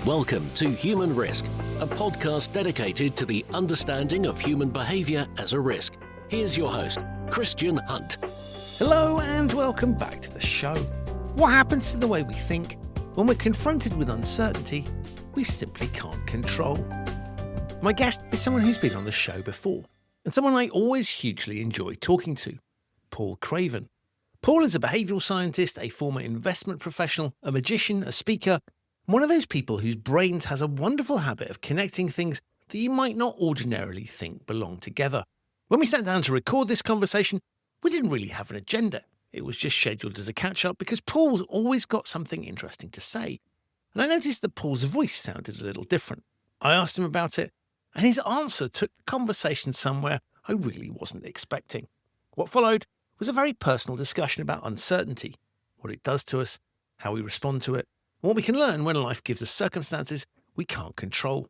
Welcome to Human Risk, a podcast dedicated to the understanding of human behaviour as a risk. Here's your host, Christian Hunt. Hello and welcome back to the show. What happens to the way we think when we're confronted with uncertainty we simply can't control? My guest is someone who's been on the show before, and someone I always hugely enjoy talking to, Paul Craven. Paul is a behavioural scientist, a former investment professional, a magician, a speaker, one of those people whose brains has a wonderful habit of connecting things that you might not ordinarily think belong together. When we sat down to record this conversation, we didn't really have an agenda. It was just scheduled as a catch-up because Paul's always got something interesting to say. And I noticed that Paul's voice sounded a little different. I asked him about it, and his answer took the conversation somewhere I really wasn't expecting. What followed was a very personal discussion about uncertainty, what it does to us, how we respond to it, and what we can learn when life gives us circumstances we can't control.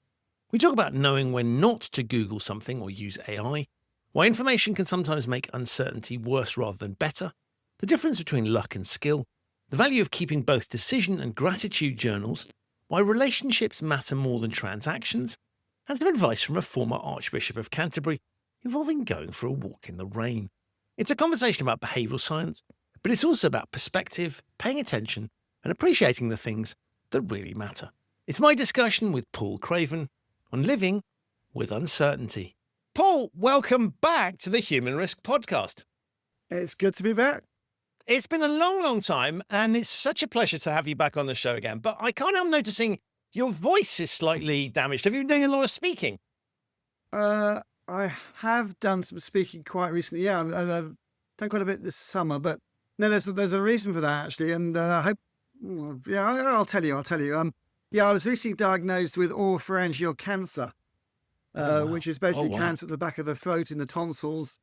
We talk about knowing when not to Google something or use AI, why information can sometimes make uncertainty worse rather than better, the difference between luck and skill, the value of keeping both decision and gratitude journals, why relationships matter more than transactions, and some advice from a former Archbishop of Canterbury involving going for a walk in the rain. It's a conversation about behavioural science, but it's also about perspective, paying attention, and appreciating the things that really matter. It's my discussion with Paul Craven on living with uncertainty. Paul, welcome back to the Human Risk podcast. It's good to be back. It's been a long, long time, and it's such a pleasure to have you back on the show again. But I can't help noticing your voice is slightly damaged. Have you been doing a lot of speaking? I have done some speaking quite recently. Yeah, I've done quite a bit this summer, but no, there's a reason for that actually, and I hope. Well, yeah, I'll tell you. I was recently diagnosed with oropharyngeal cancer, which is basically cancer at the back of the throat in the tonsils.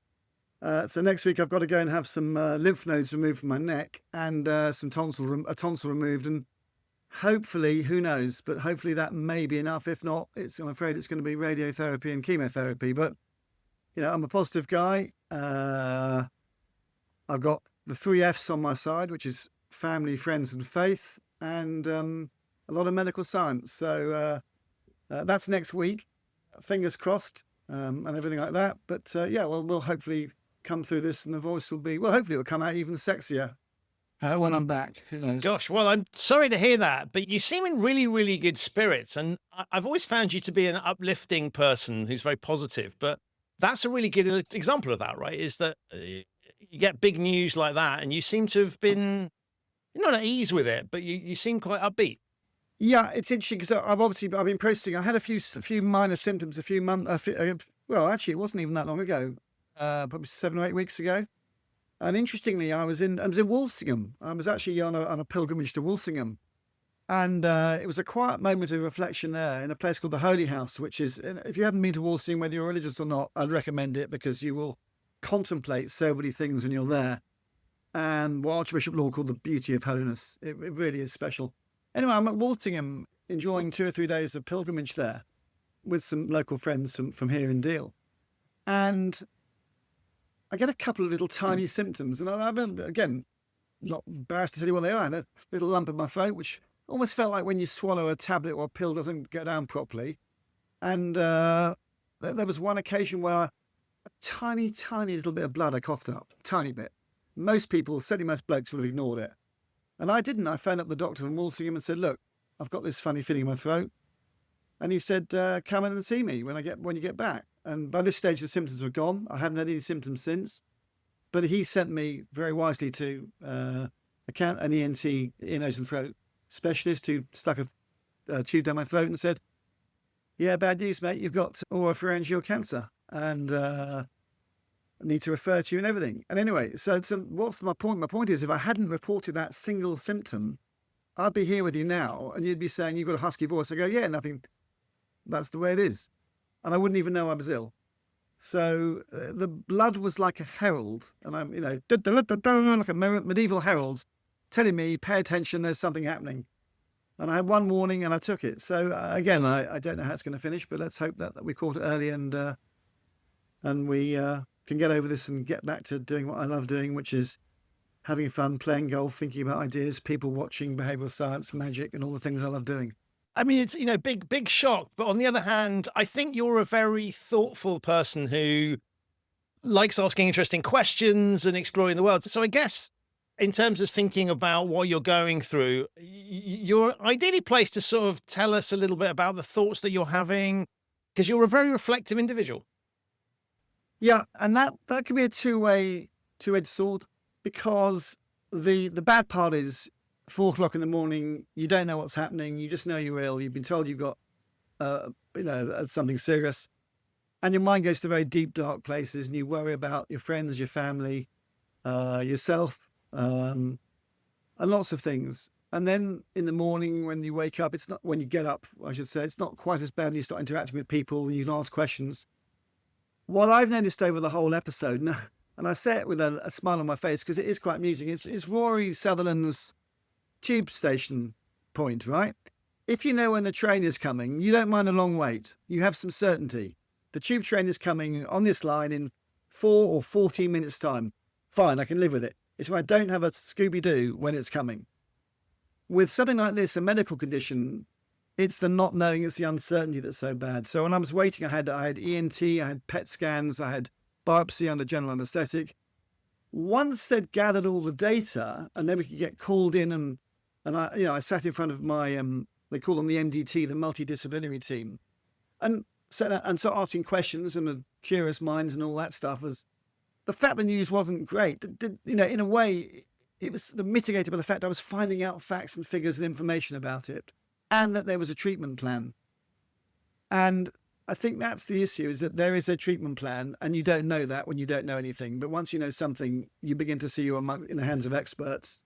So next week I've got to go and have some lymph nodes removed from my neck and a tonsil removed, and hopefully, who knows, but hopefully that may be enough. If not, I'm afraid it's going to be radiotherapy and chemotherapy. But I'm a positive guy. I've got the 3 F's on my side, which is family, friends, and faith, and a lot of medical science. So that's next week. Fingers crossed, and everything like that. But we'll hopefully come through this, and the voice will be, hopefully it'll come out even sexier when I'm back. Who knows? Gosh, well, I'm sorry to hear that, but you seem in really, really good spirits, and I've always found you to be an uplifting person who's very positive. But that's a really good example of that, right? Is that you get big news like that, and you seem to have been not at ease with it, but you seem quite upbeat. Yeah, it's interesting because I've been processing. I had a few minor symptoms a few months. Actually, it wasn't even that long ago. Probably 7 or 8 weeks ago. And interestingly, I was in Walsingham. I was actually on a pilgrimage to Walsingham, and it was a quiet moment of reflection there in a place called the Holy House, which is, if you haven't been to Walsingham, whether you're religious or not, I'd recommend it because you will contemplate so many things when you're there. And what Archbishop Law called the beauty of holiness. It really is special. Anyway, I'm at Walsingham enjoying 2 or 3 days of pilgrimage there with some local friends from here in Deal. And I get a couple of little tiny symptoms. And I'm, again, not embarrassed to tell you what they are. I had a little lump in my throat, which almost felt like when you swallow a tablet or a pill doesn't go down properly. And there was one occasion where a tiny, tiny little bit of blood I coughed up, tiny bit. Most people, certainly most blokes, would have ignored it. And I didn't. I phoned up the doctor from Walsingham and said, look, I've got this funny feeling in my throat. And he said, come in and see me when you get back. And by this stage, the symptoms were gone. I haven't had any symptoms since. But he sent me very wisely to an ENT, ear, nose and throat specialist who stuck a tube down my throat and said, yeah, bad news, mate. You've got oropharyngeal cancer. And I need to refer to you and everything. And anyway, so what's my point? My point is, if I hadn't reported that single symptom, I'd be here with you now, and you'd be saying, you've got a husky voice. I go, yeah, nothing. That's the way it is. And I wouldn't even know I was ill. So the blood was like a herald, and I'm, like a medieval herald telling me, pay attention, there's something happening. And I had one warning and I took it. So again, I don't know how it's going to finish, but let's hope that we caught it early and we can get over this and get back to doing what I love doing, which is having fun, playing golf, thinking about ideas, people watching, behavioural science, magic, and all the things I love doing. I mean, it's, big shock. But on the other hand, I think you're a very thoughtful person who likes asking interesting questions and exploring the world. So I guess in terms of thinking about what you're going through, you're ideally placed to sort of tell us a little bit about the thoughts that you're having, because you're a very reflective individual. Yeah, and that can be a two-edged sword, because the bad part is 4 o'clock in the morning, you don't know what's happening, you just know you're ill, you've been told you've got something serious, and your mind goes to very deep, dark places, and you worry about your friends, your family, yourself, and lots of things. And then in the morning when you wake up, when you get up, I should say, it's not quite as bad when you start interacting with people and you can ask questions. What I've noticed over the whole episode, and I say it with a smile on my face because it is quite amusing, it's Rory Sutherland's tube station point, right? If you know when the train is coming, you don't mind a long wait. You have some certainty. The tube train is coming on this line in 4 or 14 minutes' time. Fine, I can live with it. It's when I don't have a Scooby-Doo when it's coming. With something like this, a medical condition, it's the not knowing, it's the uncertainty that's so bad. So when I was waiting, I had ENT, I had PET scans, I had biopsy under general anaesthetic. Once they'd gathered all the data, and then we could get called in, and I sat in front of my they call them the MDT, the multidisciplinary team, and sat and started asking questions, and with curious minds and all that stuff. Was the fact the news wasn't great, in a way, it was mitigated by the fact I was finding out facts and figures and information about it, and that there was a treatment plan. And I think that's the issue, is that there is a treatment plan, and you don't know that when you don't know anything. But once you know something, you begin to see you're in the hands of experts.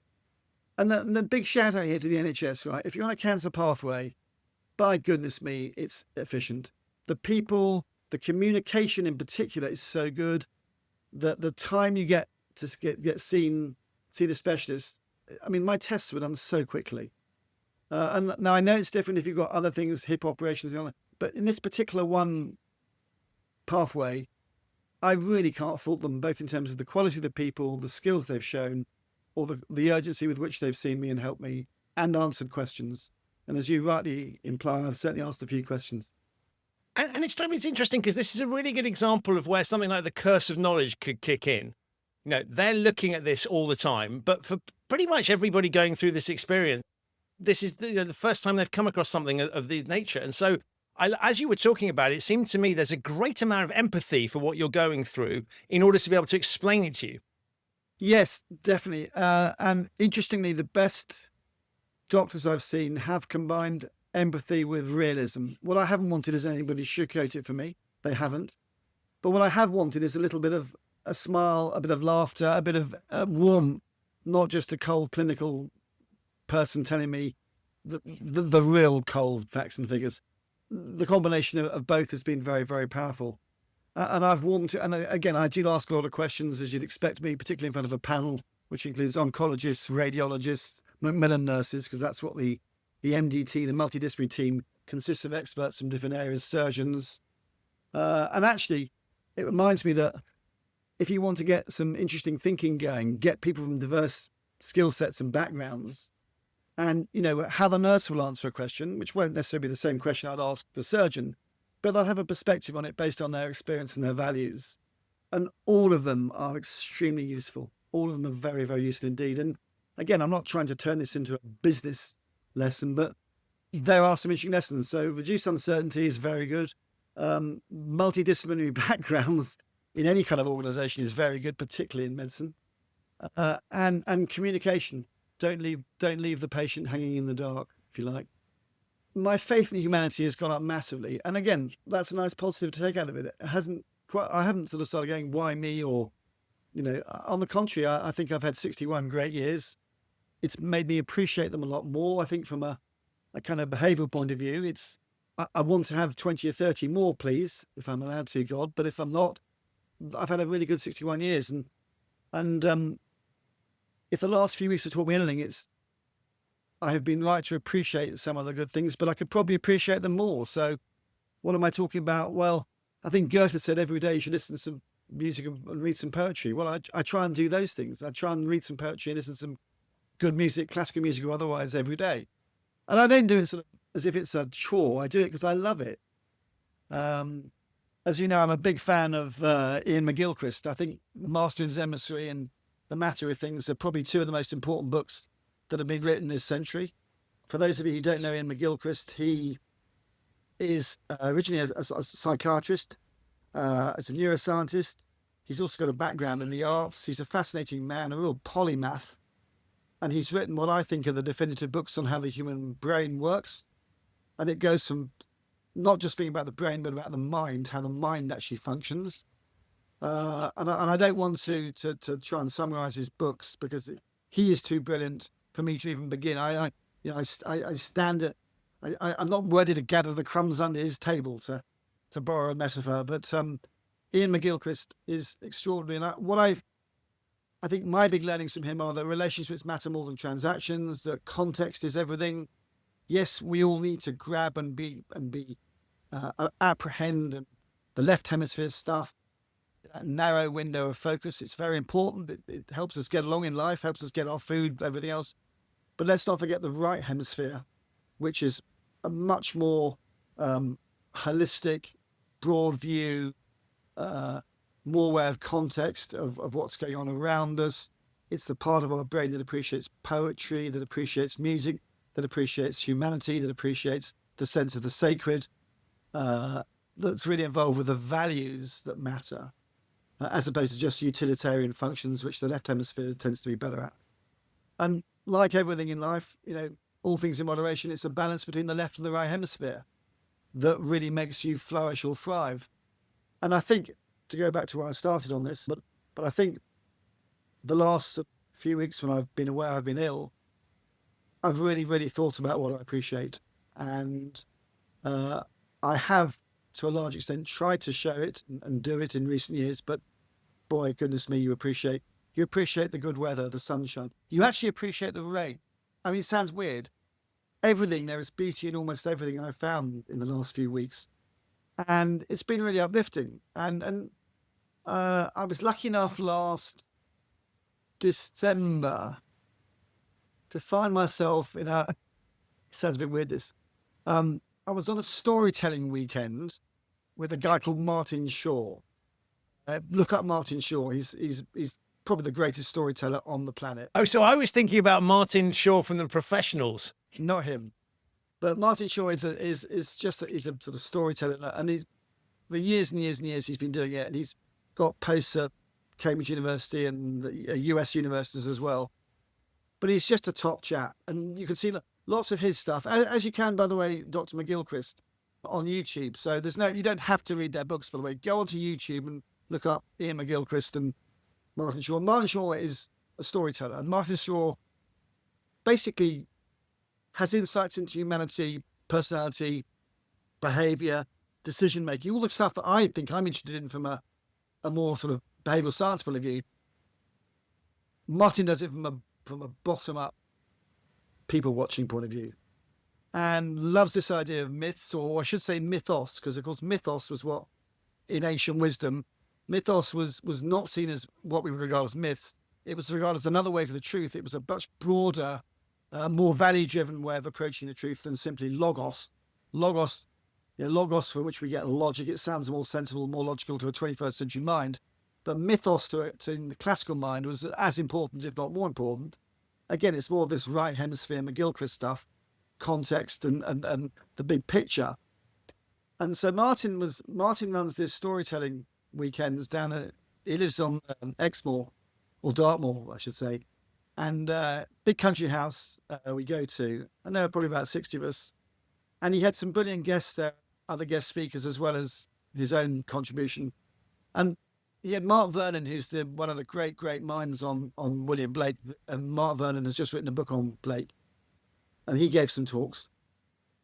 And the big shout out here to the NHS, right? If you're on a cancer pathway, by goodness me, it's efficient. The people, the communication in particular is so good that the time you get to get seen, see the specialist, I mean, my tests were done so quickly. And now I know it's different if you've got other things, hip operations and all that, but in this particular one pathway, I really can't fault them, both in terms of the quality of the people, the skills they've shown, or the urgency with which they've seen me and helped me and answered questions. And as you rightly imply, I've certainly asked a few questions. And it's interesting because this is a really good example of where something like the curse of knowledge could kick in. They're looking at this all the time, but for pretty much everybody going through this experience, this is the first time they've come across something of the nature. And so as you were talking about it, it seemed to me there's a great amount of empathy for what you're going through in order to be able to explain it to you. Yes, definitely. And interestingly, the best doctors I've seen have combined empathy with realism. What I haven't wanted is anybody sugarcoat it for me. They haven't. But what I have wanted is a little bit of a smile, a bit of laughter, a bit of warmth, not just a cold clinical person telling me the real cold facts and figures. The combination of both has been very, very powerful. And I've warmed to, and again, I do ask a lot of questions, as you'd expect me, particularly in front of a panel, which includes oncologists, radiologists, Macmillan nurses, because that's what the MDT, the multidisciplinary team, consists of experts from different areas, surgeons. And actually, it reminds me that if you want to get some interesting thinking going, get people from diverse skill sets and backgrounds, and, how the nurse will answer a question, which won't necessarily be the same question I'd ask the surgeon, but they'll have a perspective on it based on their experience and their values. And all of them are extremely useful. All of them are very, very useful indeed. And again, I'm not trying to turn this into a business lesson, but there are some interesting lessons. So reduced uncertainty is very good. Multidisciplinary backgrounds in any kind of organization is very good, particularly in medicine. And communication. Don't leave the patient hanging in the dark, if you like. My faith in humanity has gone up massively. And again, that's a nice positive to take out of it. I haven't sort of started going, why me? Or, on the contrary, I think I've had 61 great years. It's made me appreciate them a lot more. I think from a kind of behavioural point of view, I want to have 20 or 30 more, please, if I'm allowed to, God. But if I'm not, I've had a really good 61 years. And if the last few weeks have taught me anything, I have been right to appreciate some of the good things, but I could probably appreciate them more. So what am I talking about? Well, I think Goethe said every day you should listen to some music and read some poetry. Well, I try and do those things. I try and read some poetry and listen to some good music, classical music or otherwise, every day. And I don't do it sort of as if it's a chore. I do it because I love it. As you know, I'm a big fan of Ian McGilchrist. I think Master and His Emissary and The Matter of Things are probably two of the most important books that have been written this century. For those of you who don't know Ian McGilchrist, he is originally a psychiatrist, as a neuroscientist. He's also got a background in the arts. He's a fascinating man, a real polymath. And he's written what I think are the definitive books on how the human brain works. And it goes from not just being about the brain, but about the mind, how the mind actually functions. And I don't want to try and summarize his books because he is too brilliant for me to even begin. I stand at, I'm not worthy to gather the crumbs under his table, to borrow a metaphor, but Ian McGilchrist is extraordinary. And I think my big learnings from him are that relationships matter more than transactions, that context is everything. Yes, we all need to grab and apprehend the left hemisphere stuff, that narrow window of focus. It's very important. It helps us get along in life, helps us get our food, everything else. But let's not forget the right hemisphere, which is a much more holistic, broad view, more aware of context of what's going on around us. It's the part of our brain that appreciates poetry, that appreciates music, that appreciates humanity, that appreciates the sense of the sacred, that's really involved with the values that matter, as opposed to just utilitarian functions, which the left hemisphere tends to be better at. And like everything in life, all things in moderation, it's a balance between the left and the right hemisphere that really makes you flourish or thrive. And I think, to go back to where I started on this, but I think the last few weeks when I've been aware I've been ill, I've really, really thought about what I appreciate. And I have, to a large extent, tried to show it and do it in recent years. But boy, goodness me, you appreciate the good weather, the sunshine. You actually appreciate the rain. I mean, it sounds weird. Everything, there is beauty in almost everything I've found in the last few weeks. And it's been really uplifting. And I was lucky enough last December to find myself in it sounds a bit weird this. I was on a storytelling weekend with a guy called Martin Shaw. Look up Martin Shaw. He's probably the greatest storyteller on the planet. Oh, so I was thinking about Martin Shaw from The Professionals. Not him, but Martin Shaw is a sort of storyteller, and for years and years and years he's been doing it, and he's got posts at Cambridge University and the US universities as well. But he's just a top chap, and you can see lots of his stuff, as you can, by the way, Dr. McGilchrist, on YouTube. So you don't have to read their books, by the way. Go onto YouTube and look up Ian McGilchrist and Martin Shaw. Martin Shaw is a storyteller, and Martin Shaw basically has insights into humanity, personality, behaviour, decision-making, all the stuff that I think I'm interested in from a more sort of behavioural science point of view. Martin does it from a bottom-up, people-watching point of view, and loves this idea of myths, or I should say mythos, because, of course, mythos was what, in ancient wisdom, mythos was not seen as what we would regard as myths. It was regarded as another way to the truth. It was a much broader, more value-driven way of approaching the truth than simply logos. Logos, from which we get logic. It sounds more sensible, more logical to a 21st century mind. But mythos to the classical mind was as important, if not more important. Again, it's more of this right hemisphere McGilchrist stuff, context and the big picture. And so Martin runs this storytelling weekends down at, he lives on Exmoor, or Dartmoor, I should say. And big country house we go to, and there are probably about 60 of us. And he had some brilliant guests there, other guest speakers, as well as his own contribution. And he had Mark Vernon, who's one of the great minds on William Blake. And Mark Vernon has just written a book on Blake. And he gave some talks.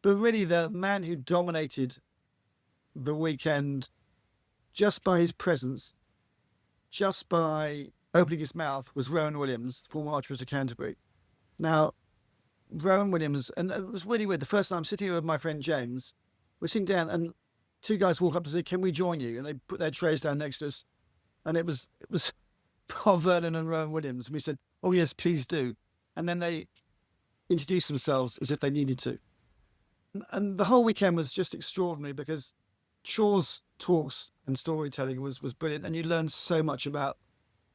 But really, the man who dominated the weekend just by his presence, just by opening his mouth, was Rowan Williams, former Archbishop of Canterbury. Now, Rowan Williams, and it was really weird. The first time I'm sitting here with my friend James, we're sitting down, and two guys walk up to say, "Can we join you?" And they put their trays down next to us, and it was Paul Vernon and Rowan Williams. And we said, "Oh yes, please do." And then they introduced themselves as if they needed to. And the whole weekend was just extraordinary because Shaw's talks and storytelling was brilliant, and you learned so much about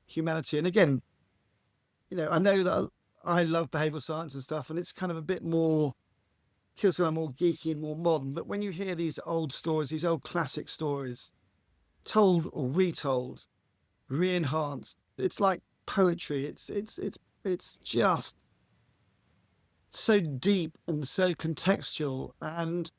humanity. And again, I know that I love behavioural science and stuff, and it's kind of a bit more, feels like more geeky and more modern. But when you hear these old stories, these old classic stories, told or retold, re-enhanced, it's like poetry. It's just so deep and so contextual. And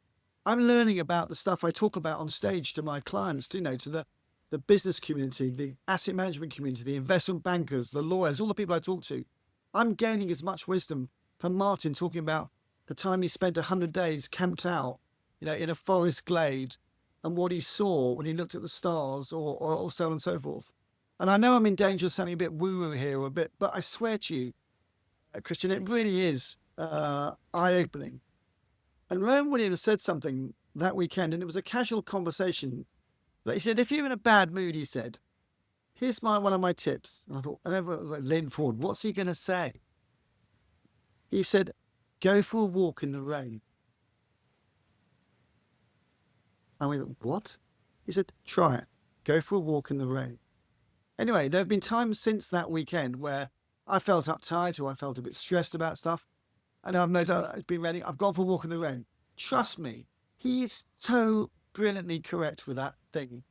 I'm learning about the stuff I talk about on stage to my clients, to the business community, the asset management community, the investment bankers, the lawyers, all the people I talk to. I'm gaining as much wisdom from Martin talking about the time he spent 100 days camped out, in a forest glade, and what he saw when he looked at the stars, or so on and so forth. And I know I'm in danger of sounding a bit woo-woo here, but I swear to you, Christian, it really is eye-opening. And Rowan Williams said something that weekend, and it was a casual conversation. But he said, if you're in a bad mood, he said, here's one of my tips. And I thought, and everyone leaned forward, what's he going to say? He said, go for a walk in the rain. And we went, what? He said, try it. Go for a walk in the rain. Anyway, there have been times since that weekend where I felt uptight or I felt a bit stressed about stuff. And I've no doubt it's been raining. I've gone for a walk in the rain. Trust me, he is so brilliantly correct with that thing.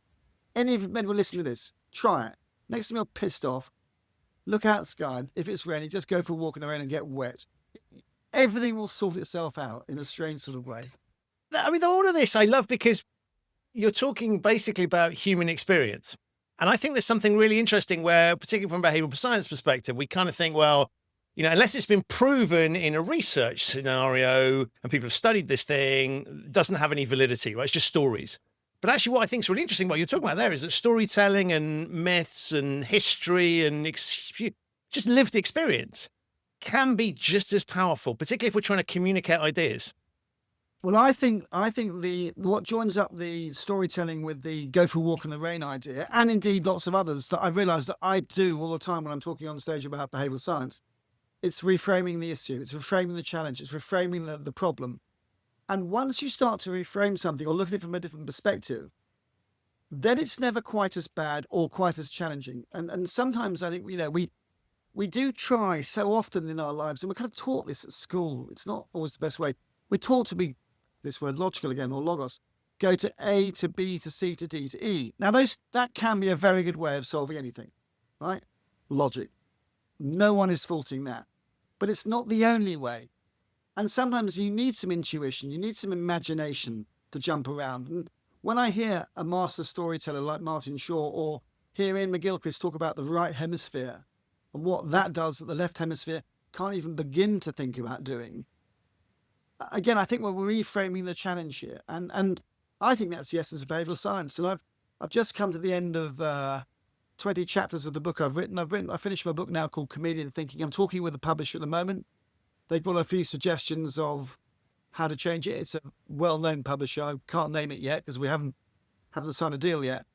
Any of you men will listen to this. Try it. Next time you're pissed off, look out the sky. If it's raining, just go for a walk in the rain and get wet. Everything will sort itself out in a strange sort of way. I mean, all of this I love because you're talking basically about human experience. And I think there's something really interesting where, particularly from a behavioral science perspective, we kind of think, well, unless it's been proven in a research scenario and people have studied this thing, it doesn't have any validity, right? It's just stories. But actually what I think is really interesting, what you're talking about there, is that storytelling and myths and history and just lived experience can be just as powerful, particularly if we're trying to communicate ideas. Well, I think what joins up the storytelling with the go for a walk in the rain idea, and indeed lots of others that I've realised that I do all the time when I'm talking on stage about behavioural science, it's reframing the issue, it's reframing the challenge, it's reframing the problem. And once you start to reframe something or look at it from a different perspective, then it's never quite as bad or quite as challenging. And sometimes I think, we do try so often in our lives, and we're kind of taught this at school. It's not always the best way. We're taught to be, this word logical again, or logos, go to A to B to C to D to E. Now that can be a very good way of solving anything, right? Logic. No one is faulting that. But it's not the only way. And sometimes you need some intuition, you need some imagination to jump around. And when I hear a master storyteller like Martin Shaw, or hear Ian McGilchrist talk about the right hemisphere and what that does that the left hemisphere can't even begin to think about doing, again, I think we're reframing the challenge here. And I think that's the essence of behavioural science. And I've just come to the end of 20 chapters of the book I've written. I finished my book now called Chameleon Thinking. I'm talking with the publisher at the moment. They've got a few suggestions of how to change it. It's a well-known publisher. I can't name it yet because we haven't signed a deal yet.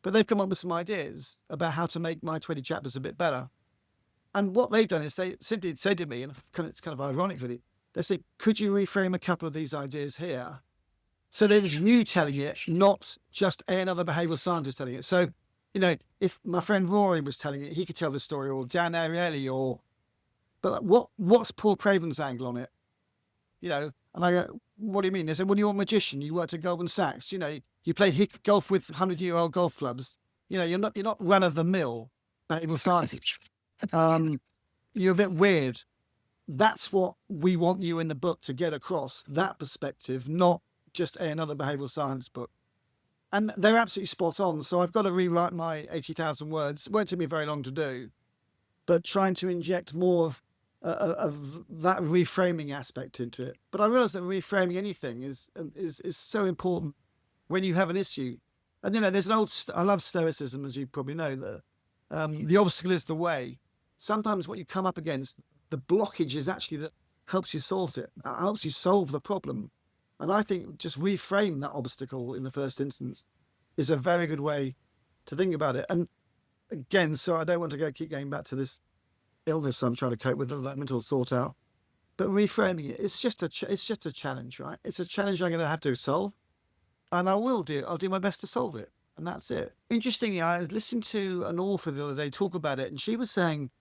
But they've come up with some ideas about how to make my 20 chapters a bit better. And what they've done is they simply said to me, and it's kind of ironic really, they say, could you reframe a couple of these ideas here? So there's you telling it, not just another behavioural scientist telling it. So, if my friend Rory was telling it, he could tell the story, or Dan Ariely, but what's Paul Craven's angle on it? And I go, what do you mean? They said, well, you're a magician. You worked at Goldman Sachs. You play golf with 100-year-old golf clubs. You're not run of the mill behavioural scientist. You're a bit weird. That's what we want you in the book to get across, that perspective, not just another behavioural science book. And they're absolutely spot on. So I've got to rewrite my 80,000 words. It won't take me very long to do, but trying to inject more of that reframing aspect into it. But I realise that reframing anything is so important when you have an issue. And there's I love stoicism, as you probably know. The obstacle is the way. Sometimes what you come up against, the blockage is actually that helps you solve it, helps you solve the problem. And I think just reframe that obstacle in the first instance is a very good way to think about it. And again, so I don't want to keep going back to this illness I'm trying to cope with, that mental sort out. But reframing it, it's just a challenge, right? It's a challenge I'm going to have to solve, and I will do. I'll do my best to solve it, and that's it. Interestingly, I listened to an author the other day talk about it, and she was saying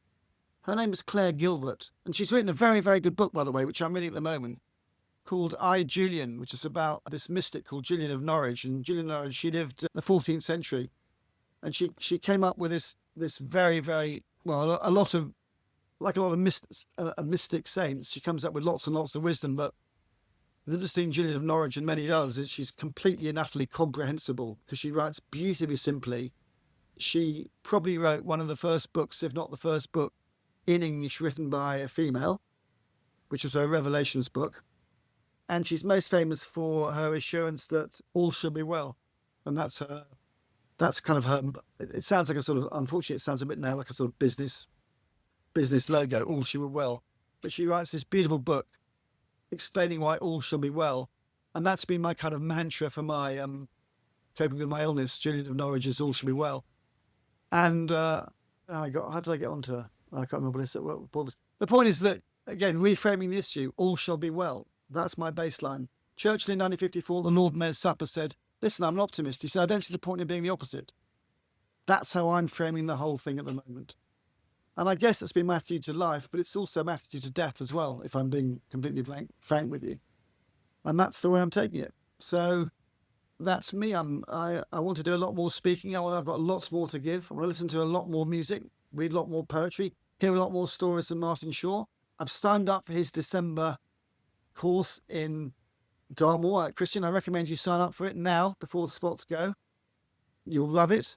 her name is Claire Gilbert, and she's written a very, very good book, by the way, which I'm reading at the moment, called I, Julian, which is about this mystic called Julian of Norwich. And Julian of Norwich, she lived in the 14th century, and she came up with this very, very, well, a lot of mystic saints. She comes up with lots and lots of wisdom, but the interesting Julian of Norwich and many others is she's completely and utterly comprehensible because she writes beautifully simply. She probably wrote one of the first books, if not the first book, in English written by a female, which was her Revelations book. And she's most famous for her assurance that all shall be well. And that's kind of her, it sounds like a sort of, unfortunately, it sounds a bit now like a sort of business logo, all shall be well. But she writes this beautiful book explaining why all shall be well. And that's been my kind of mantra for my coping with my illness. Julian of Norwich is all shall be well. And how did I get onto her? I can't remember what was. The point is that, again, reframing the issue, all shall be well. That's my baseline. Churchill in 1954, the Lord Mayor's Supper, said, listen, I'm an optimist. He said, I don't see the point in being the opposite. That's how I'm framing the whole thing at the moment. And I guess that's been my attitude to life, but it's also my attitude to death as well, if I'm being completely frank with you. And that's the way I'm taking it. So that's me. I want to do a lot more speaking. I've got lots more to give. I want to listen to a lot more music, read a lot more poetry, hear a lot more stories than Martin Shaw. I've signed up for his December course in Dartmoor. Christian, I recommend you sign up for it now before the spots go. You'll love it.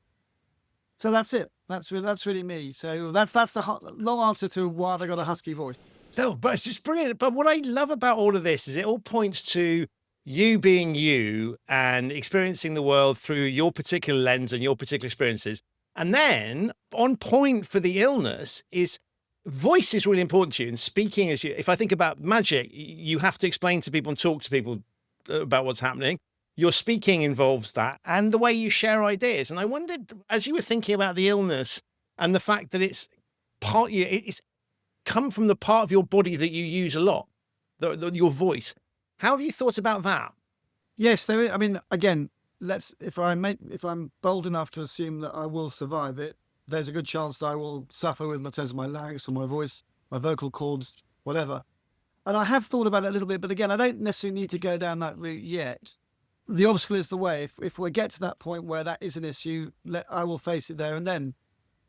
So that's it. That's really me. So that's the long answer to why have I got a husky voice. No, but it's just brilliant. But what I love about all of this is it all points to you being you and experiencing the world through your particular lens and your particular experiences. And then on point for the illness is voice is really important to you. And speaking as you, if I think about magic, you have to explain to people and talk to people about what's happening. Your speaking involves that and the way you share ideas. And I wondered, as you were thinking about the illness and the fact that it's come from the part of your body that you use a lot, your voice. How have you thought about that? Yes, there is. I mean, again, if I'm bold enough to assume that I will survive it, there's a good chance that I will suffer with terms of my larynx or my voice, my vocal cords, whatever. And I have thought about it a little bit, but again, I don't necessarily need to go down that route yet. The obstacle is the way. If we get to that point where that is an issue, I will face it there and then.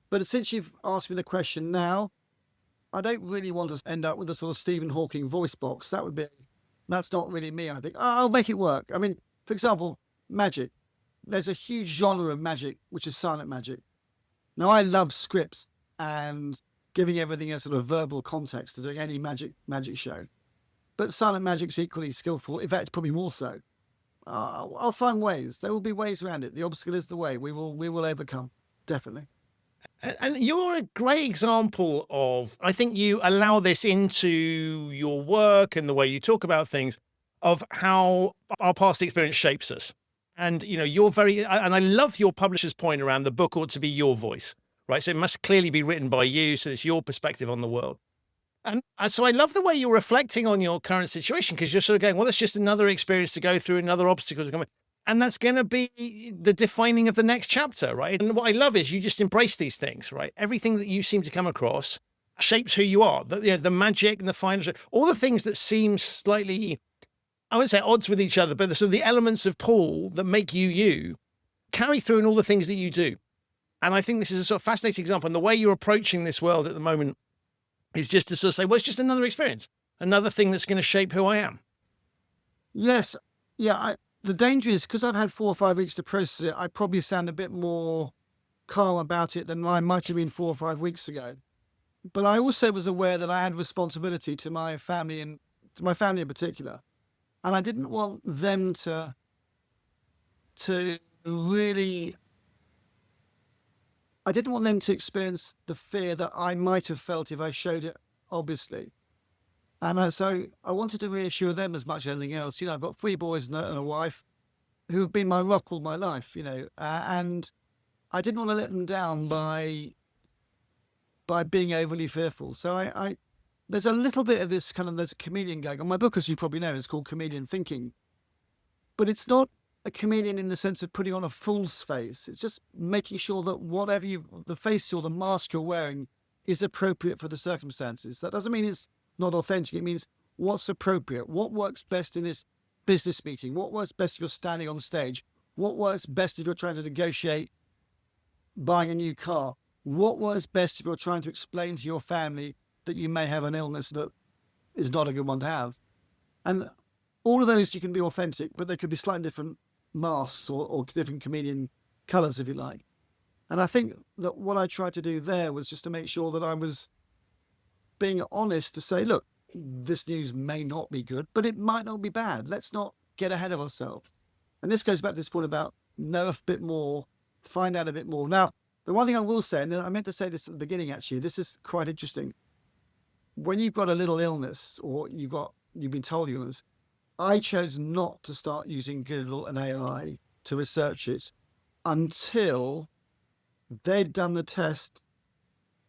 But since you've asked me the question now, I don't really want to end up with a sort of Stephen Hawking voice box. That's not really me, I think. I'll make it work. I mean, for example, magic. There's a huge genre of magic, which is silent magic. Now, I love scripts and giving everything a sort of verbal context to doing any magic show. But silent magic's equally skillful. In fact, probably more so. I'll find ways. There will be ways around it. The obstacle is the way. We will overcome, definitely. And you're a great example of, I think you allow this into your work and the way you talk about things, of how our past experience shapes us. And, you're and I love your publisher's point around the book ought to be your voice, right? So it must clearly be written by you. So it's your perspective on the world. And so I love the way you're reflecting on your current situation, because you're sort of going, well, that's just another experience to go through, another obstacle to come in. And that's going to be the defining of the next chapter, right? And what I love is you just embrace these things, right? Everything that you seem to come across shapes who you are. The magic and the final, all the things that seem slightly, I wouldn't say odds with each other, but the elements of Paul that make you carry through in all the things that you do. And I think this is a sort of fascinating example. And the way you're approaching this world at the moment is just to sort of say, well, it's just another experience, another thing that's going to shape who I am. Yes. Yeah. The danger is, because I've had 4 or 5 weeks to process it, I probably sound a bit more calm about it than I might have been 4 or 5 weeks ago. But I also was aware that I had responsibility to my family, and to my family in particular. And I didn't want them to really, I didn't want them to experience the fear that I might have felt if I showed it, obviously. And so I wanted to reassure them as much as anything else. I've got 3 boys and a wife who have been my rock all my life, and I didn't want to let them down by being overly fearful. So there's a little bit of this there's a chameleon going on. My book, as you probably know, is called Chameleon Thinking. But it's not a chameleon in the sense of putting on a fool's face. It's just making sure that the face or the mask you're wearing is appropriate for the circumstances. That doesn't mean it's not authentic. It means what's appropriate. What works best in this business meeting? What works best if you're standing on stage? What works best if you're trying to negotiate buying a new car? What works best if you're trying to explain to your family that you may have an illness that is not a good one to have? And all of those, you can be authentic, but they could be slightly different masks or different chameleon colours, if you like. And I think that what I tried to do there was just to make sure that I was being honest to say, look, this news may not be good, but it might not be bad. Let's not get ahead of ourselves. And this goes back to this point about know a bit more, find out a bit more. Now, the one thing I will say, and I meant to say this at the beginning, actually, this is quite interesting. When you've got a little illness or you've been told illness, I chose not to start using Google and AI to research it until they'd done the test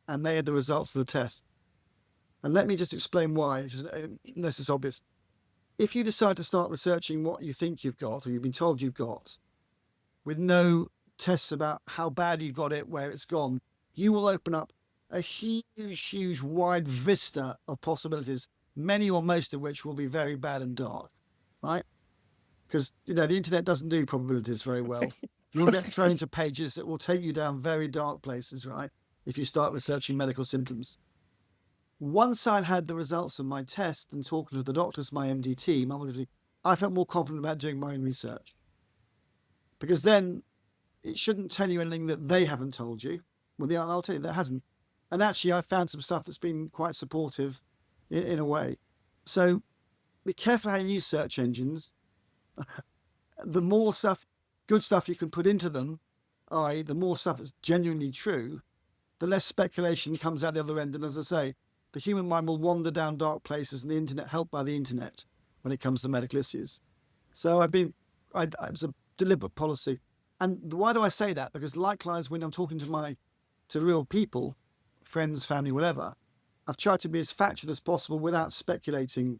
and they had the results of the test. And let me just explain why, unless it's obvious. If you decide to start researching what you think you've got or you've been told you've got, with no tests about how bad you've got it, where it's gone, you will open up a huge, wide vista of possibilities, many or most of which will be very bad and dark, right? Because, the internet doesn't do probabilities very well. You'll get thrown to pages that will take you down very dark places, right? If you start researching medical symptoms. Once I had the results of my test and talking to the doctors, my MD team, I felt more confident about doing my own research. Because then it shouldn't tell you anything that they haven't told you. Well, I'll tell you, that hasn't. And actually, I found some stuff that's been quite supportive in a way. So be careful how you use search engines. The more good stuff you can put into them, the more stuff that's genuinely true, the less speculation comes out the other end. And as I say, the human mind will wander down dark places, and the internet, helped by the internet, when it comes to medical issues. So it was a deliberate policy. And why do I say that? Because likewise, when I'm talking to real people, friends, family, whatever, I've tried to be as factual as possible without speculating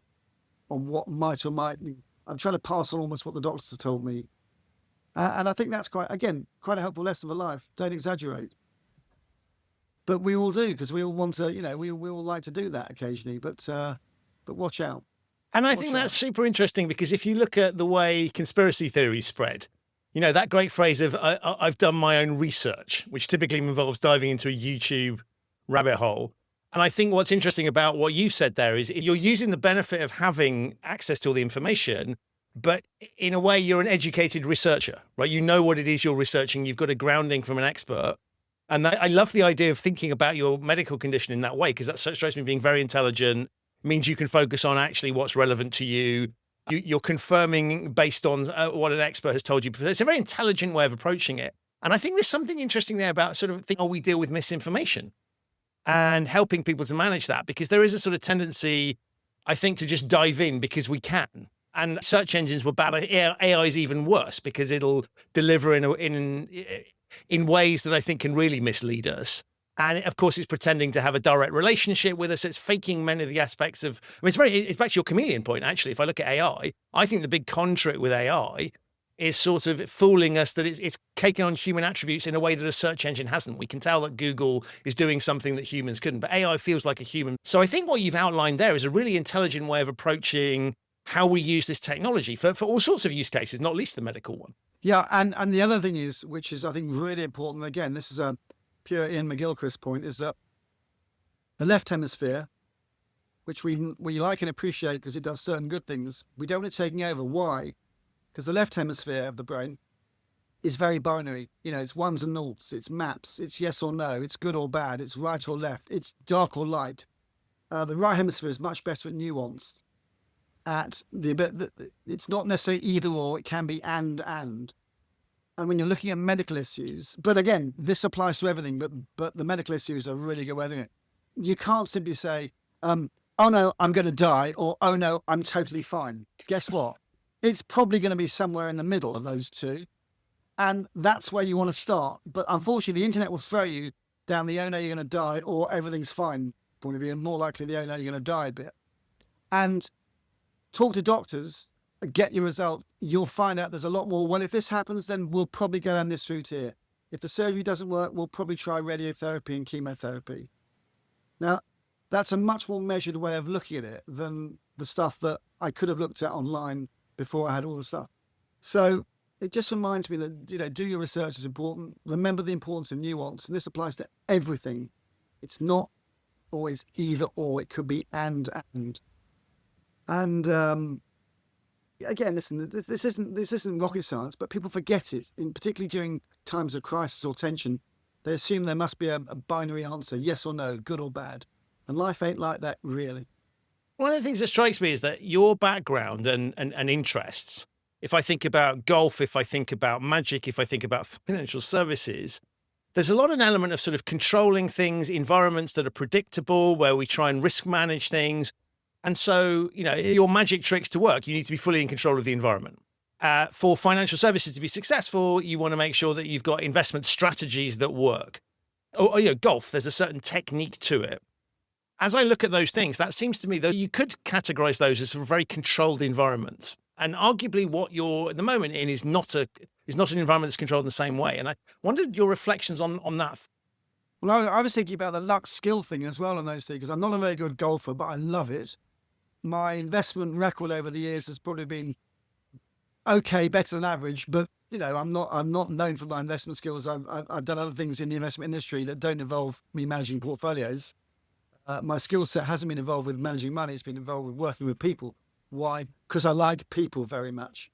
on what might or might be. I'm trying to pass on almost what the doctors have told me. And I think that's quite a helpful lesson for life. Don't exaggerate. But we all do, because we all want to, we all like to do that occasionally, but watch out. And I think that's super interesting, because if you look at the way conspiracy theories spread, that great phrase of I've done my own research, which typically involves diving into a YouTube rabbit hole. And I think what's interesting about what you said there is you're using the benefit of having access to all the information, but in a way you're an educated researcher, right? You know what it is you're researching. You've got a grounding from an expert. And I love the idea of thinking about your medical condition in that way, because that strikes me being very intelligent, means you can focus on actually what's relevant to you. You're confirming based on what an expert has told you. It's a very intelligent way of approaching it. And I think there's something interesting there about sort of how we deal with misinformation and helping people to manage that, because there is a sort of tendency, I think, to just dive in because we can. And search engines were bad. AI is even worse, because it'll deliver in ways that I think can really mislead us. And of course, it's pretending to have a direct relationship with us. It's faking many of the aspects of, it's back to your chameleon point, actually. If I look at AI, I think the big con trick with AI is sort of fooling us that it's taking on human attributes in a way that a search engine hasn't. We can tell that Google is doing something that humans couldn't, but AI feels like a human. So I think what you've outlined there is a really intelligent way of approaching how we use this technology for all sorts of use cases, not least the medical one. Yeah, and the other thing is, which is I think really important, again, this is a pure Ian McGilchrist point, is that the left hemisphere, which we like and appreciate because it does certain good things, we don't want it taking over. Why? Because the left hemisphere of the brain is very binary. It's ones and noughts, it's maps, it's yes or no, it's good or bad, it's right or left, it's dark or light. The right hemisphere is much better at nuance. It's not necessarily either or, it can be and. And when you're looking at medical issues, but again, this applies to everything, but the medical issues are really good at it. You can't simply say, oh no, I'm going to die, or oh no, I'm totally fine. Guess what? It's probably going to be somewhere in the middle of those two. And that's where you want to start. But unfortunately, the internet will throw you down the oh no, you're going to die, or everything's fine point of view, and more likely you're going to die a bit. And talk to doctors, get your result. You'll find out there's a lot more. Well, if this happens, then we'll probably go down this route here. If the surgery doesn't work, we'll probably try radiotherapy and chemotherapy. Now, that's a much more measured way of looking at it than the stuff that I could have looked at online before I had all the stuff. So it just reminds me that, do your research is important. Remember the importance of nuance, and this applies to everything. It's not always either or. It could be and. And again, listen, this isn't rocket science, but people forget it, particularly during times of crisis or tension. They assume there must be a binary answer, yes or no, good or bad. And life ain't like that, really. One of the things that strikes me is that your background and interests, if I think about golf, if I think about magic, if I think about financial services, there's a lot of an element of sort of controlling things, environments that are predictable, where we try and risk manage things. And so, your magic tricks to work, you need to be fully in control of the environment. For financial services to be successful, you want to make sure that you've got investment strategies that work. Or golf, there's a certain technique to it. As I look at those things, that seems to me that you could categorize those as sort of very controlled environments. And arguably what you're at the moment in is not an environment that's controlled in the same way. And I wondered your reflections on that. Well, I was thinking about the luck skill thing as well on those things, because I'm not a very good golfer, but I love it. My investment record over the years has probably been okay, better than average, but I'm not known for my investment skills. I've done other things in the investment industry that don't involve me managing portfolios. My skill set hasn't been involved with managing money. It's been involved with working with people. Why? Because I like people very much.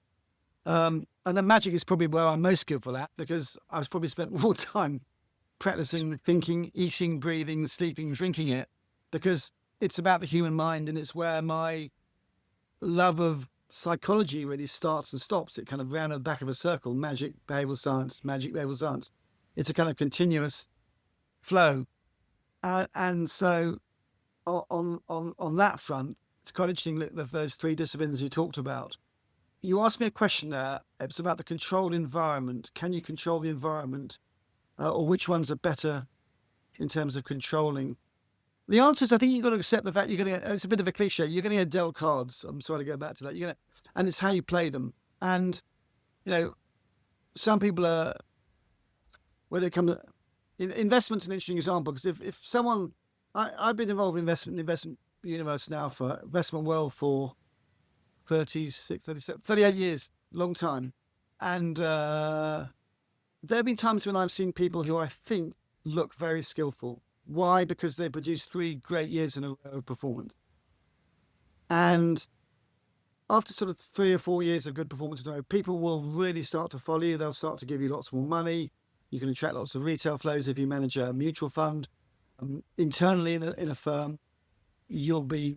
And then magic is probably where I'm most skillful at, because I've probably spent more time practicing thinking, eating, breathing, sleeping, drinking it, because it's about the human mind, and it's where my love of psychology really starts and stops. It kind of round at the back of a circle: magic, behavioural science, magic, behavioural science. It's a kind of continuous flow. And so on that front, it's quite interesting that those three disciplines you talked about. You asked me a question there. It's about the controlled environment. Can you control the environment? Or which ones are better in terms of controlling? The answer is, I think you've got to accept the fact you're going to get, it's a bit of a cliche, you're going to get dealt cards. I'm sorry to go back to that. And it's how you play them. And, some people are, where they come to, investment's an interesting example, because if someone, I've been involved in the investment universe now, for investment world, for 36, 37, 38 years, long time. And there have been times when I've seen people who I think look very skillful. Why? Because they produced 3 great years in a row of performance. And after sort of 3 or 4 years of good performance in a row, people will really start to follow you. They'll start to give you lots more money. You can attract lots of retail flows if you manage a mutual fund. Internally in a firm, you'll be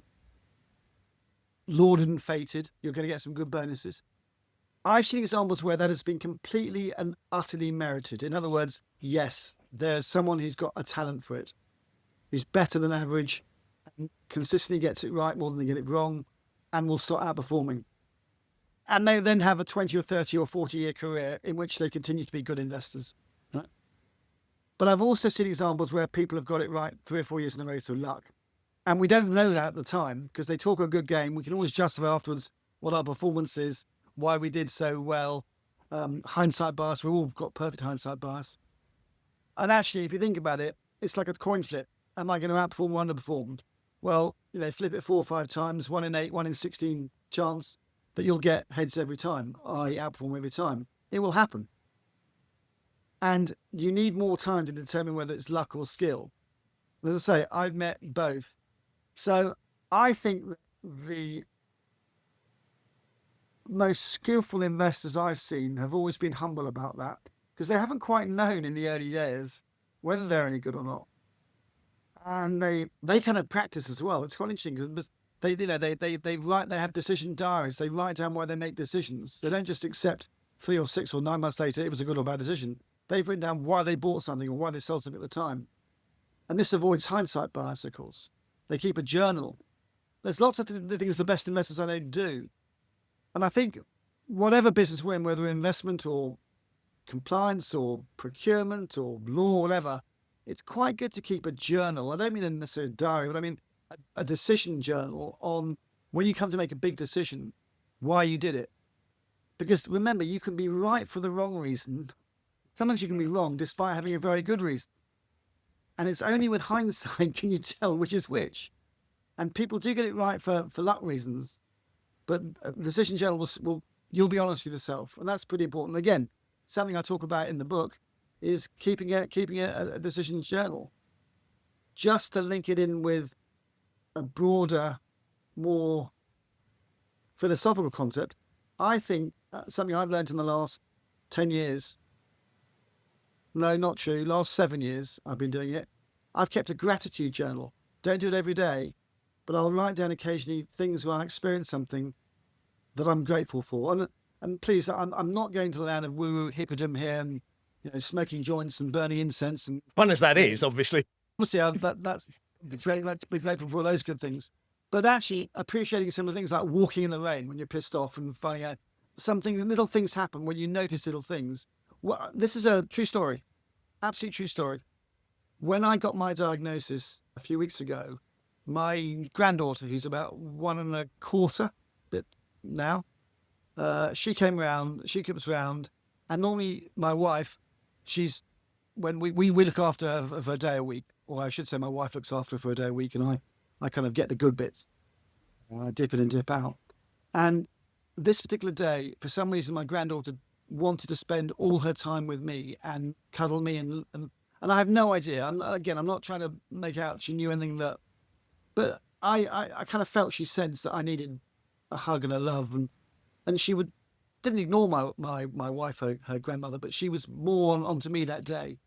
lauded and feted. You're going to get some good bonuses. I've seen examples where that has been completely and utterly merited. In other words, yes, there's someone who's got a talent for it, who's better than average, and consistently gets it right more than they get it wrong, and will start outperforming. And they then have a 20 or 30 or 40-year career in which they continue to be good investors. Right? But I've also seen examples where people have got it right 3 or 4 years in a row through luck. And we don't know that at the time, because they talk a good game. We can always justify afterwards what our performance is, why we did so well. Hindsight bias, we've all got perfect hindsight bias. And actually, if you think about it, it's like a coin flip. Am I going to outperform or underperform? Well, flip it 4 or 5 times, 1 in 8, 1 in 16 chance that you'll get heads every time. I outperform every time. It will happen. And you need more time to determine whether it's luck or skill. And as I say, I've met both. So I think the most skillful investors I've seen have always been humble about that, because they haven't quite known in the early years whether they're any good or not. And they kind of practice as well. It's quite interesting, because they write, they have decision diaries. They write down why they make decisions. They don't just accept 3 or 6 or 9 months later it was a good or bad decision. They've written down why they bought something or why they sold something at the time. And this avoids hindsight bias, of course. They keep a journal. There's lots of things the best investors I know do. And I think whatever business we're in, whether investment or compliance or procurement or law or whatever, it's quite good to keep a journal. I don't mean necessarily a diary, but I mean a decision journal on when you come to make a big decision, why you did it. Because remember, you can be right for the wrong reason. Sometimes you can be wrong despite having a very good reason. And it's only with hindsight can you tell which is which. And people do get it right for luck reasons. But the decision journal you'll be honest with yourself. And that's pretty important. Again, something I talk about in the book is keeping a decision journal. Just to link it in with a broader, more philosophical concept, I think something I've learned in the last 10 years, no, not true, last 7 years I've been doing it. I've kept a gratitude journal. Don't do it every day, but I'll write down occasionally things where I experience something that I'm grateful for. And please, I'm not going to the land of woo-woo hippodom here and smoking joints and burning incense. And fun as that is, obviously. Obviously, that's great. Let's be grateful for all those good things. But actually appreciating some of the things like walking in the rain when you're pissed off and finding out little things happen when you notice little things. Well, this is a true story, absolute true story. When I got my diagnosis a few weeks ago, my granddaughter, who's about 1.25 bit now, she comes round, and normally my wife, when we look after her for a day a week, or I should say my wife looks after her for a day a week, and I kind of get the good bits. I dip in and dip out. And this particular day, for some reason, my granddaughter wanted to spend all her time with me and cuddle me. And I have no idea. I'm not trying to make out she knew anything but I kind of felt she sensed that I needed a hug and a love. And she didn't ignore my wife, her grandmother, but she was more onto me that day.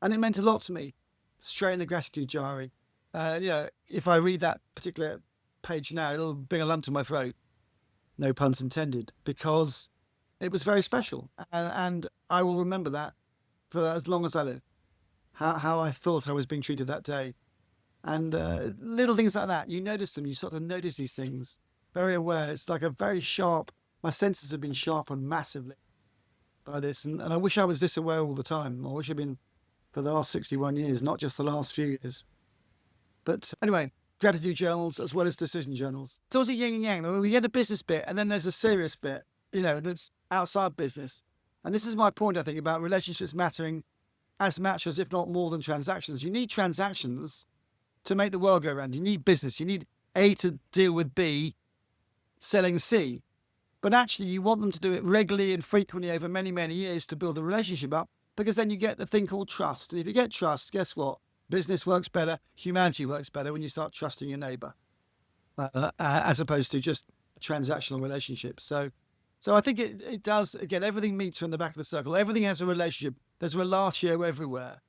And it meant a lot to me. Straight in the gratitude diary. If I read that particular page now, it'll bring a lump to my throat. No puns intended, because it was very special. And I will remember that for as long as I live. How I thought I was being treated that day. And little things like that, you notice them, you sort of notice these things. Very aware. It's like a very sharp, my senses have been sharpened massively by this. And I wish I was this aware all the time. I wish I'd been for the last 61 years, not just the last few years. But anyway, gratitude journals as well as decision journals. It's also yin and yang. We get a business bit and then there's a serious bit, that's outside business. And this is my point, I think, about relationships mattering as much as, if not more than, transactions. You need transactions to make the world go round. You need business. You need A to deal with B selling C. But actually, you want them to do it regularly and frequently over many, many years to build a relationship up, because then you get the thing called trust. And if you get trust, guess what? Business works better. Humanity works better when you start trusting your neighbour, as opposed to just a transactional relationship. So I think it does. Again, everything meets in the back of the circle. Everything has a relationship. There's relatio everywhere.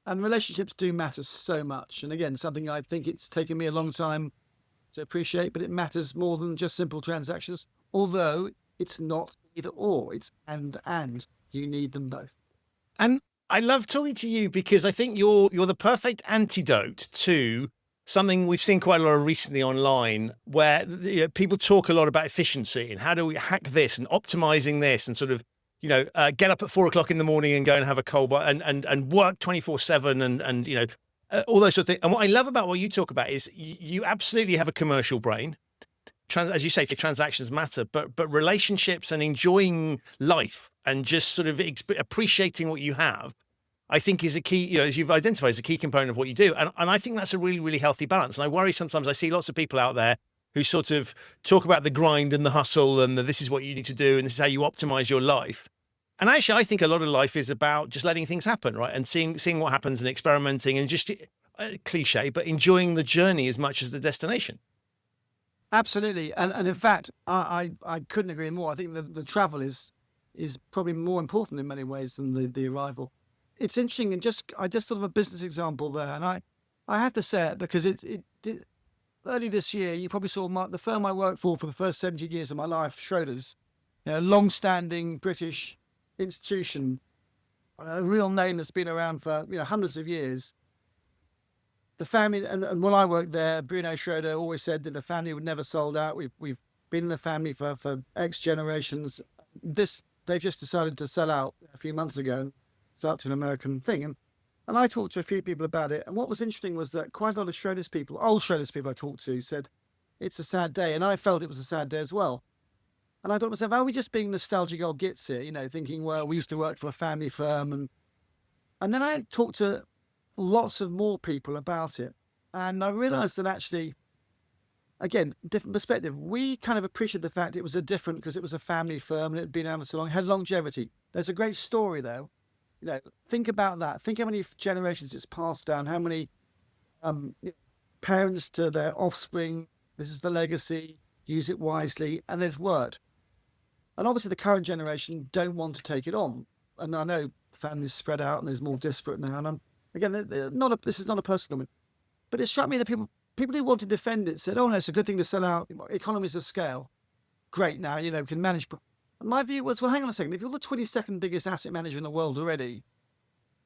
And relationships do matter so much. And again, something I think it's taken me a long time to appreciate, but it matters more than just simple transactions. Although it's not either or, it's and. You need them both. And I love talking to you because I think you're the perfect antidote to something we've seen quite a lot of recently online, where people talk a lot about efficiency and how do we hack this and optimizing this and sort of, get up at 4 o'clock in the morning and go and have a cold bath and work 24/7 and all those sort of things. And what I love about what you talk about is you absolutely have a commercial brain. As you say, transactions matter, but relationships and enjoying life and just sort of appreciating what you have, I think is a key, as you've identified, is a key component of what you do. And I think that's a really, really healthy balance. And I worry sometimes I see lots of people out there who sort of talk about the grind and the hustle and this is what you need to do and this is how you optimize your life. And actually, I think a lot of life is about just letting things happen, right? And seeing what happens and experimenting and just cliche, but enjoying the journey as much as the destination. Absolutely. And in fact, I couldn't agree more. I think the travel is probably more important in many ways than the arrival. It's interesting, and I just thought of a business example there, and I have to say it because it early this year, you probably saw the firm I worked for the first 17 years of my life, Schroders, long-standing British institution, a real name that's been around for hundreds of years. The family, and when I worked there, Bruno Schroeder always said that the family would never sold out. We've been in the family for X generations. They've just decided to sell out a few months ago and start to an American thing. And I talked to a few people about it. And what was interesting was that quite a lot of Schroders people, old Schroders people I talked to, said, it's a sad day. And I felt it was a sad day as well. And I thought to myself, are we just being nostalgic old gits here? Thinking, well, we used to work for a family firm. And then I talked to lots of more people about it. And I realized that actually, again, different perspective. We kind of appreciated the fact it was a different because it was a family firm and it had been around so long, had longevity. There's a great story though. Think about that. Think how many generations it's passed down, how many parents to their offspring. This is the legacy, use it wisely, and there's worked. And obviously the current generation don't want to take it on. And I know families spread out and there's more disparate now. And this is not a personal comment, but it struck me that people who want to defend it said, oh no, it's a good thing to sell out, economies of scale. Great, now, we can manage. And my view was, well, hang on a second, if you're the 22nd biggest asset manager in the world already,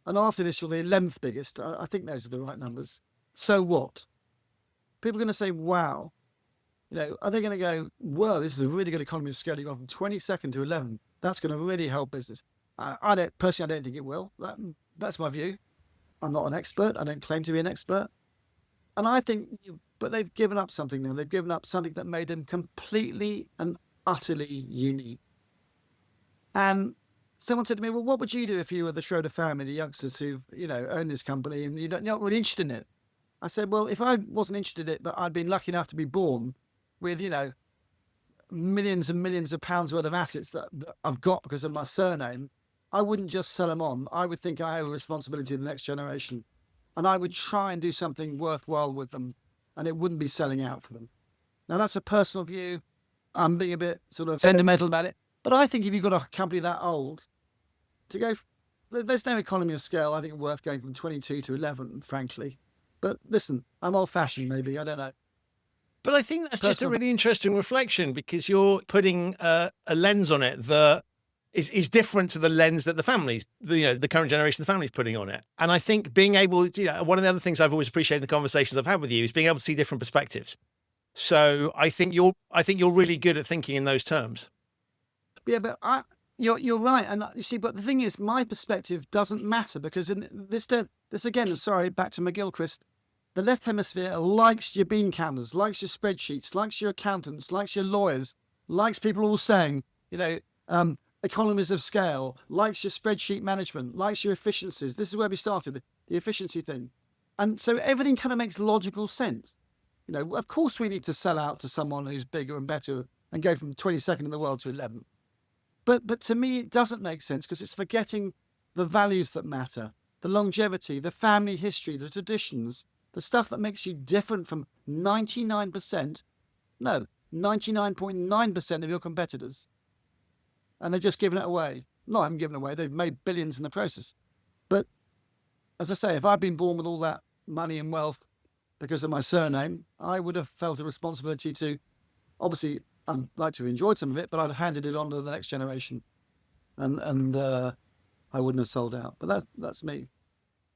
and after this you're the 11th biggest, I think those are the right numbers, so what? People are going to say, wow. Are they going to go, whoa, this is a really good economy of scale, you go from 22nd to 11th, that's going to really help business. I don't think it will. That's my view. I'm not an expert, I don't claim to be an expert. And I think, but they've given up something now. They've given up something that made them completely and utterly unique. And someone said to me, well, what would you do if you were the Schroeder family, the youngsters who've, own this company and you're not really interested in it? I said, well, if I wasn't interested in it, but I'd been lucky enough to be born with, millions and millions of pounds worth of assets that I've got because of my surname, I wouldn't just sell them on. I would think I have a responsibility to the next generation. And I would try and do something worthwhile with them, and it wouldn't be selling out for them. Now, that's a personal view. I'm being a bit sort of sentimental about it. But I think if you've got a company that old, there's no economy of scale, I think, worth going from 22 to 11, frankly. But listen, I'm old-fashioned, maybe, I don't know. But I think that's just a really interesting reflection because you're putting a lens on it that is different to the lens that the families, the current generation of the families putting on it. And I think being able to, one of the other things I've always appreciated in the conversations I've had with you is being able to see different perspectives. So I think you're really good at thinking in those terms. Yeah, but you're right. And you see, but the thing is, my perspective doesn't matter because in this again, sorry, back to McGilchrist, the left hemisphere likes your bean counters, likes your spreadsheets, likes your accountants, likes your lawyers, likes people all saying, economies of scale, likes your spreadsheet management, likes your efficiencies. This is where we started, the efficiency thing. And so everything kind of makes logical sense. Of course we need to sell out to someone who's bigger and better and go from 22nd in the world to 11th. But to me, it doesn't make sense because it's forgetting the values that matter, the longevity, the family history, the traditions, the stuff that makes you different from 99.9% of your competitors. And they've just given it away. No, I haven't given it away. They've made billions in the process. But as I say, if I'd been born with all that money and wealth because of my surname, I would have felt a responsibility to, obviously, I'd like to have enjoyed some of it, but I'd have handed it on to the next generation. And I wouldn't have sold out. But that's me.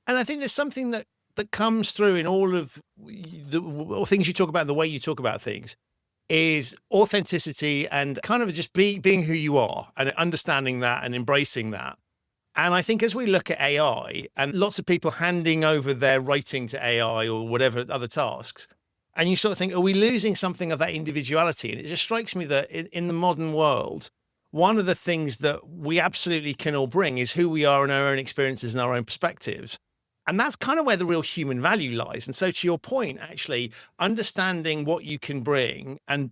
And I think there's something that comes through in all of the things you talk about, the way you talk about things, is authenticity and kind of just being who you are and understanding that and embracing that. And I think as we look at AI and lots of people handing over their writing to AI or whatever other tasks, and you sort of think, are we losing something of that individuality? And it just strikes me that in the modern world, one of the things that we absolutely can all bring is who we are and our own experiences and our own perspectives. And that's kind of where the real human value lies. And so to your point, actually understanding what you can bring and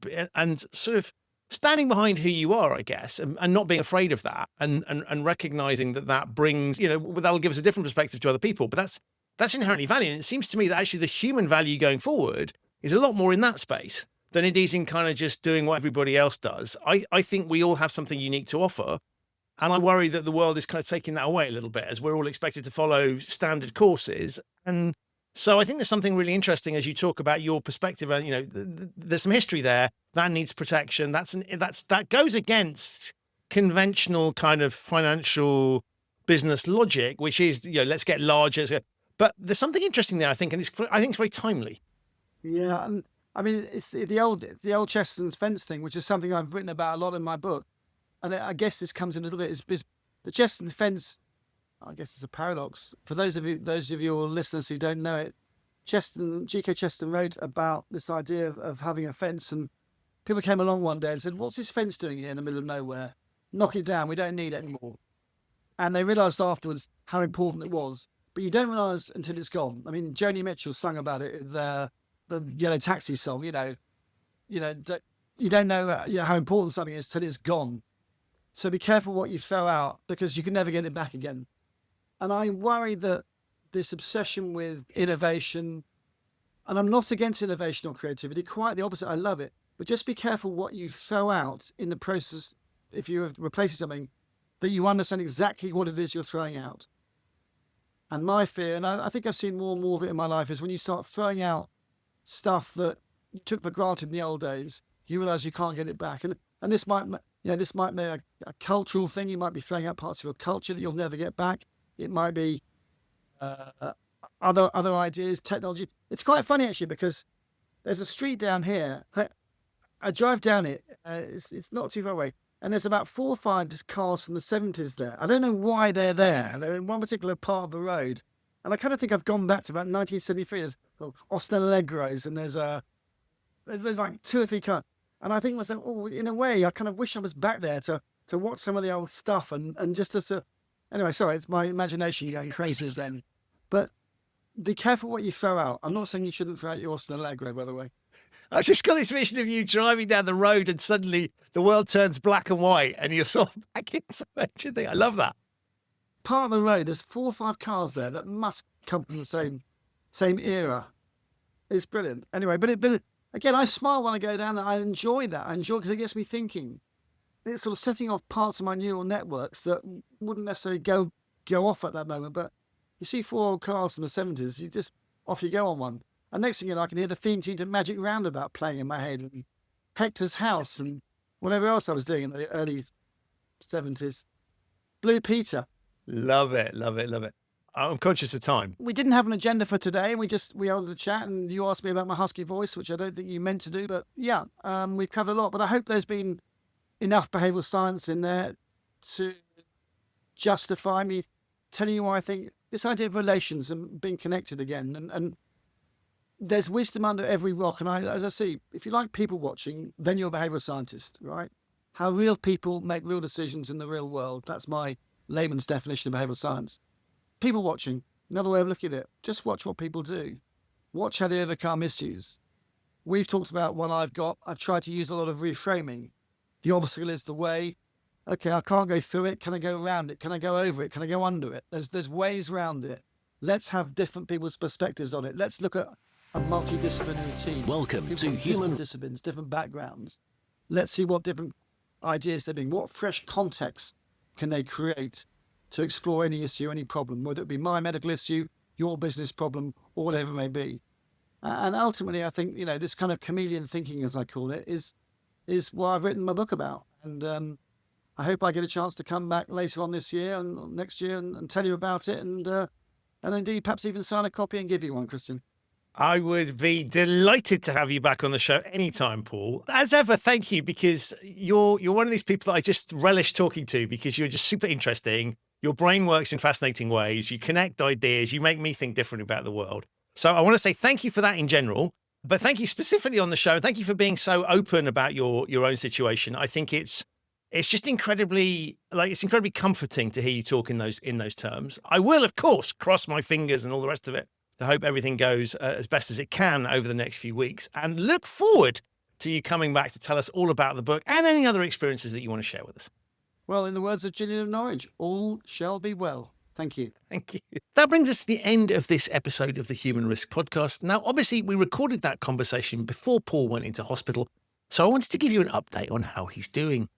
sort of standing behind who you are, I guess, and not being afraid of that and recognizing that brings, that'll give us a different perspective to other people. But that's inherently valuable. And it seems to me that actually the human value going forward is a lot more in that space than it is in kind of just doing what everybody else does. I think we all have something unique to offer. And I worry that the world is kind of taking that away a little bit as we're all expected to follow standard courses. And so I think there's something really interesting as you talk about your perspective. There's some history there that needs protection. That goes against conventional kind of financial business logic, which is, let's get larger. But there's something interesting there, I think, and I think it's very timely. Yeah, and I mean, it's the old Chesterton's fence thing, which is something I've written about a lot in my book. And I guess this comes in a little bit, is the Chesterton fence I guess it's a paradox. For those of your listeners who don't know it, G.K. Chesterton wrote about this idea of having a fence, and people came along one day and said, "What's this fence doing here in the middle of nowhere? Knock it down. We don't need it anymore." And they realised afterwards how important it was. But you don't realise until it's gone. I mean, Joni Mitchell sung about it in the Yellow Taxi song. You don't know how important something is till it's gone. So be careful what you throw out, because you can never get it back again. And I worry that this obsession with innovation, and I'm not against innovation or creativity, quite the opposite, I love it. But just be careful what you throw out in the process. If you're replacing something, that you understand exactly what it is you're throwing out. And my fear, and I think I've seen more and more of it in my life, is when you start throwing out stuff that you took for granted in the old days, you realise you can't get it back. And this might be a cultural thing. You might be throwing out parts of your culture that you'll never get back. It might be other ideas, technology. It's quite funny actually, because there's a street down here. I drive down it. It's not too far away, and there's about 4 or 5 cars from the 70s there. I don't know why they're there. They're in one particular part of the road, and I kind of think I've gone back to about 1973. There's Austin Allegros, and there's like 2 or 3 cars, and I think to myself, oh, in a way, I kind of wish I was back there to watch some of the old stuff and just to. Anyway, sorry, it's my imagination going crazy then. But be careful what you throw out. I'm not saying you shouldn't throw out your Austin Allegro, by the way. I've just got this vision of you driving down the road and suddenly the world turns black and white and you're sort of back in some action thing. I love that. Part of the road, there's 4 or 5 cars there that must come from the same era. It's brilliant. Anyway, but again, I smile when I go down there. I enjoy that. I enjoy it because it gets me thinking. It's sort of setting off parts of my neural networks that wouldn't necessarily go off at that moment. But you see 4 old cars from the 70s, you just off you go on one. And next thing you know, I can hear the theme tune to Magic Roundabout playing in my head, and Hector's House, and whatever else I was doing in the early 70s. Blue Peter. Love it, love it, love it. I'm conscious of time. We didn't have an agenda for today. We held a chat, and you asked me about my husky voice, which I don't think you meant to do. But yeah, we've covered a lot. But I hope there's been enough behavioural science in there to justify me telling you why I think this idea of relations and being connected again, and there's wisdom under every rock. And as I see, if you like people watching, then you're a behavioural scientist, right? How real people make real decisions in the real world. That's my layman's definition of behavioural science. People watching, another way of looking at it, just watch what people do. Watch how they overcome issues. We've talked about one I've tried to use a lot of reframing. The obstacle is the way. Okay, I can't go through it. Can I go around it? Can I go over it? Can I go under it? There's ways around it. Let's have different people's perspectives on it. Let's look at a multidisciplinary team. Welcome People to from Human different disciplines, different backgrounds. Let's see what different ideas they're being. What fresh context can they create to explore any issue, any problem, whether it be my medical issue, your business problem, or whatever it may be. And ultimately, I think, this kind of chameleon thinking, as I call it, is what I've written my book about. And I hope I get a chance to come back later on this year and next year and tell you about it, and indeed perhaps even sign a copy and give you one, Christian. I would be delighted to have you back on the show anytime, Paul. As ever, thank you, because you're one of these people that I just relish talking to, because you're just super interesting. Your brain works in fascinating ways. You connect ideas. You make me think differently about the world. So I want to say thank you for that in general, but thank you specifically on the show. Thank you for being so open about your own situation. I think it's just incredibly comforting to hear you talk in those terms. I will, of course, cross my fingers and all the rest of it to hope everything goes as best as it can over the next few weeks, and look forward to you coming back to tell us all about the book and any other experiences that you want to share with us. Well, in the words of Gillian of Norwich, all shall be well. Thank you. Thank you. That brings us to the end of this episode of the Human Risk Podcast. Now, obviously, we recorded that conversation before Paul went into hospital, so I wanted to give you an update on how he's doing.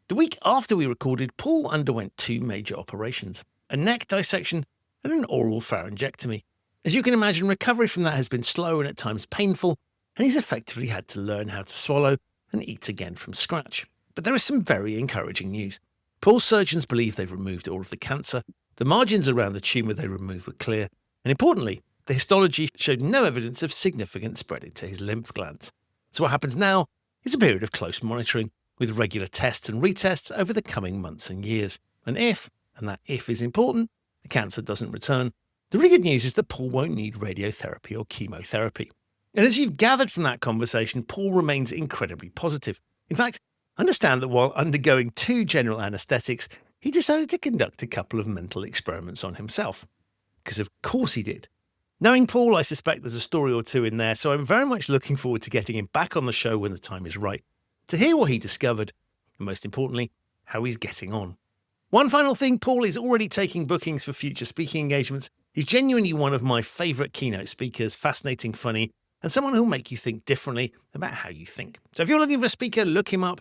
The week after we recorded, Paul underwent 2 major operations, a neck dissection and an oral pharyngectomy. As you can imagine, recovery from that has been slow and at times painful, and he's effectively had to learn how to swallow and eat again from scratch. But there is some very encouraging news. Paul's surgeons believe they've removed all of the cancer, the margins around the tumour they removed were clear, and importantly, the histology showed no evidence of significant spreading to his lymph glands. So what happens now is a period of close monitoring, with regular tests and retests over the coming months and years. And if, and that if is important, the cancer doesn't return. The really good news is that Paul won't need radiotherapy or chemotherapy. And as you've gathered from that conversation, Paul remains incredibly positive. In fact, understand that while undergoing 2 general anaesthetics, he decided to conduct a couple of mental experiments on himself. Because of course he did. Knowing Paul, I suspect there's a story or 2 in there, so I'm very much looking forward to getting him back on the show when the time is right, to hear what he discovered, and most importantly, how he's getting on. One final thing, Paul is already taking bookings for future speaking engagements. He's genuinely one of my favourite keynote speakers, fascinating, funny, and someone who'll make you think differently about how you think. So if you're looking for a speaker, look him up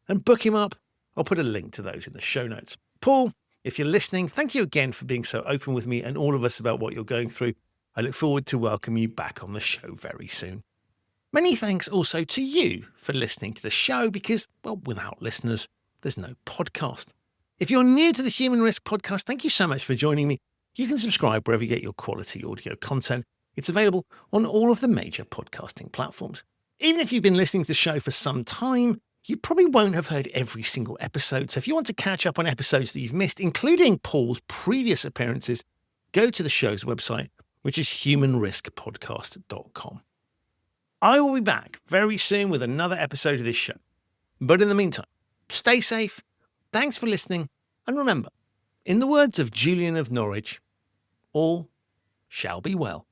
and book him up. I'll put a link to those in the show notes. Paul, if you're listening, thank you again for being so open with me and all of us about what you're going through. I look forward to welcoming you back on the show very soon. Many thanks also to you for listening to the show because, well, without listeners, there's no podcast. If you're new to the Human Risk podcast, thank you so much for joining me. You can subscribe wherever you get your quality audio content. It's available on all of the major podcasting platforms. Even if you've been listening to the show for some time, you probably won't have heard every single episode. So if you want to catch up on episodes that you've missed, including Paul's previous appearances, go to the show's website, which is humanriskpodcast.com. I will be back very soon with another episode of this show. But in the meantime, stay safe, thanks for listening, and remember, in the words of Julian of Norwich, all shall be well.